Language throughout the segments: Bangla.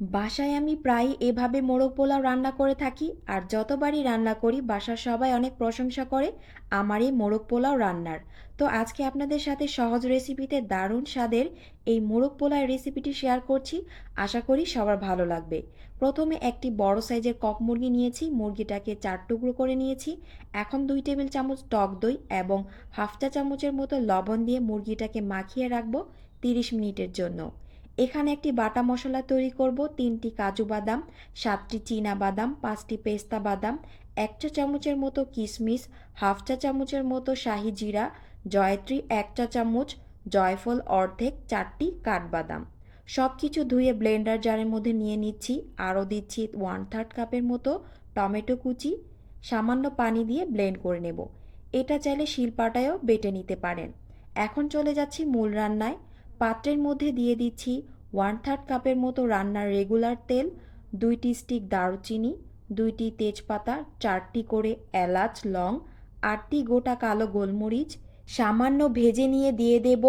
বাসায় আমি প্রায়ই এভাবে মোরগ পোলাও রান্না করে থাকি আর যতবারই রান্না করি বাসার সবাই অনেক প্রশংসা করে আমার এই মোরগ পোলাও রান্নার। তো আজকে আপনাদের সাথে সহজ রেসিপিতে দারুণ স্বাদের এই মোরগ পোলাও রেসিপিটি শেয়ার করছি। আশা করি সবার ভালো লাগবে। প্রথমে একটি বড় সাইজের কক মুরগি নিয়েছি, মুরগিটাকে 4 টুকরো করে নিয়েছি। এখন 2 টেবিল চামচ টক দই এবং হাফ চা চামচের মতো লবণ দিয়ে মুরগিটাকে মাখিয়ে রাখবো 30 মিনিটের জন্য। এখানে একটি বাটা মশলা তৈরি করব। 3টি কাজু বাদাম, 7টি চীনা বাদাম, 5টি পেস্তা বাদাম, 1 চা চামচের মতো কিশমিশ, হাফ চা চামচের মতো শাহি জিরা, জয়ত্রী 1 চা চামচ, জয়ফল অর্ধেক, 4টি কাঠবাদাম। সব কিছু ধুয়ে ব্লেন্ডার জারের মধ্যে নিয়ে নিচ্ছি। আরও দিচ্ছি 1/3 কাপের মতো টমেটো কুচি। সামান্য পানি দিয়ে ব্লেন্ড করে নেব। এটা চাইলে শিলপাটায়ও বেটে নিতে পারেন। এখন চলে যাচ্ছি মূল রান্নায়। পাত্রের মধ্যে দিয়ে দিচ্ছি 1/3 কাপের মতো রান্নার রেগুলার তেল, 2টি স্টিক দারুচিনি, 2টি তেজপাতা, 4টি করে এলাচ লং, 8টি গোটা কালো গোলমরিচ। সামান্য ভেজে নিয়ে দিয়ে দেব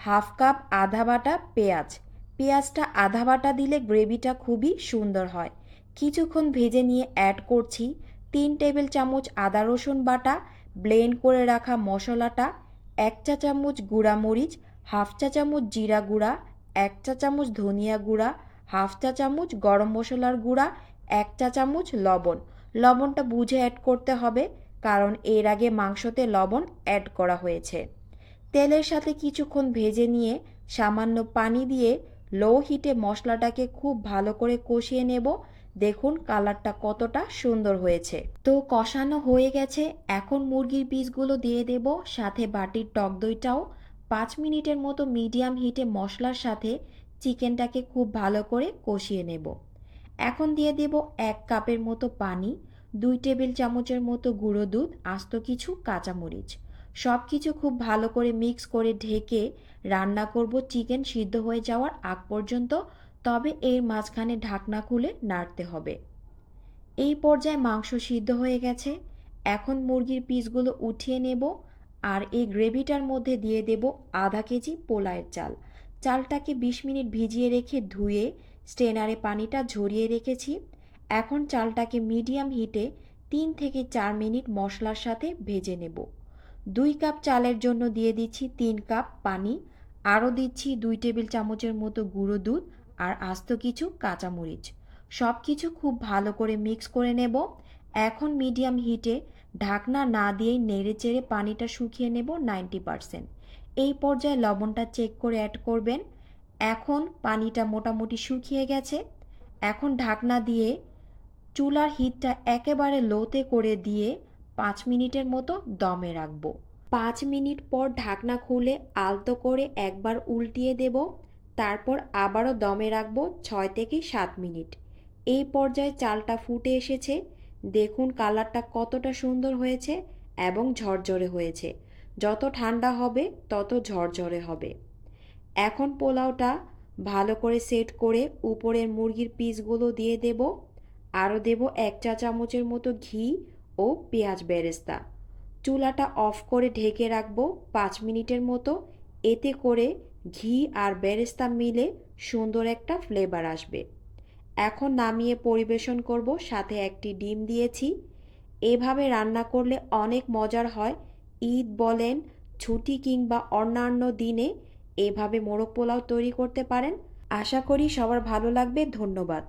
হাফ কাপ আধা বাটা পেঁয়াজ। পেঁয়াজটা আধা বাটা দিলে গ্রেভিটা খুবই সুন্দর হয়। কিছুক্ষণ ভেজে নিয়ে অ্যাড করছি 3 টেবিল চামচ আদা রসুন বাটা, ব্লেন্ড করে রাখা মশলাটা, 1 চা চামচ গুঁড়া মরিচ, হাফ চা চামচ জিরা গুঁড়া, 1 চা চামচ ধনিয়া গুঁড়া, হাফ চা চামচ গরম মশলার গুঁড়া, 1 চা চামচ লবণ। লবণটা বুঝে অ্যাড করতে হবে, কারণ এর আগে মাংসতে লবণ অ্যাড করা হয়েছে। তেলের সাথে কিছুক্ষণ ভেজে নিয়ে সামান্য পানি দিয়ে লো হিটে মশলাটাকে খুব ভালো করে কষিয়ে নেব। দেখুন কালারটা কতটা সুন্দর হয়েছে। তো কষানো হয়ে গেছে। এখন মুরগির পিসগুলো দিয়ে দেব, সাথে বাটির টক দইটাও। 5 মিনিটের মতো মিডিয়াম হিটে মশলার সাথে চিকেনটাকে খুব ভালো করে কষিয়ে নেব। এখন দিয়ে দেব 1 কাপের মতো পানি, 2 টেবিল চামচের মতো গুঁড়ো দুধ, আস্ত কিছু কাঁচামরিচ। সব কিছু খুব ভালো করে মিক্স করে ঢেকে রান্না করব চিকেন সিদ্ধ হয়ে যাওয়ার আগ পর্যন্ত। তবে এর মাঝখানে ঢাকনা খুলে নাড়তে হবে। এই পর্যায়ে মাংস সিদ্ধ হয়ে গেছে। এখন মুরগির পিসগুলো উঠিয়ে নেব আর এই গ্রেভিটার মধ্যে দিয়ে দেব আধা কেজি পোলাওয়ের চাল। চালটাকে 20 মিনিট ভিজিয়ে রেখে ধুয়ে স্ট্রেনারে পানিটা ঝরিয়ে রেখেছি। এখন চালটাকে মিডিয়াম হিটে 3 থেকে 4 মিনিট মশলার সাথে ভেজে নেব। 2 কাপ চালের জন্য দিয়ে দিচ্ছি 3 কাপ পানি। আরও দিচ্ছি 2 টেবিল চামচের মতো গুঁড়ো দুধ আর আস্ত কিছু কাঁচামরিচ। সব কিছু খুব ভালো করে মিক্স করে নেব। এখন মিডিয়াম হিটে ঢাকনা না দিয়েই নেড়েচেড়ে পানিটা শুকিয়ে নেব 90%। এই পর্যায়ে লবণটা চেক করে অ্যাড করবেন। এখন পানিটা মোটামুটি শুকিয়ে গেছে। এখন ঢাকনা দিয়ে চুলার হিটটা একেবারে লোতে করে দিয়ে 5 মিনিটের মতো দমে রাখবো। 5 মিনিট পর ঢাকনা খুলে আলতো করে একবার উল্টিয়ে দেব। তারপর আবারও দমে রাখবো 6 থেকে 7 মিনিট। এই পর্যায়ে চালটা ফুটে এসেছে। দেখুন কালারটা কতটা সুন্দর হয়েছে এবং ঝরঝরে হয়েছে। যত ঠান্ডা হবে তত ঝরঝরে হবে। এখন পোলাওটা ভালো করে সেট করে উপরের মুরগির পিসগুলো দিয়ে দেব। আরও দেব 1 চা চামচের মতো ঘি ও পেঁয়াজ বেরেস্তা। চুলাটা অফ করে ঢেকে রাখবো 5 মিনিটের মতো। এতে করে ঘি আর বেরেস্তা মিলে সুন্দর একটা ফ্লেভার আসবে। এখন নামিয়ে পরিবেশন করব, সাথে একটি ডিম দিয়েছি। এভাবে রান্না করলে অনেক মজার হয়। ঈদ বলেন, ছুটি কিংবা অন্যান্য দিনে এভাবে মোরগ পোলাও তৈরি করতে পারেন। আশা করি সবার ভালো লাগবে। ধন্যবাদ।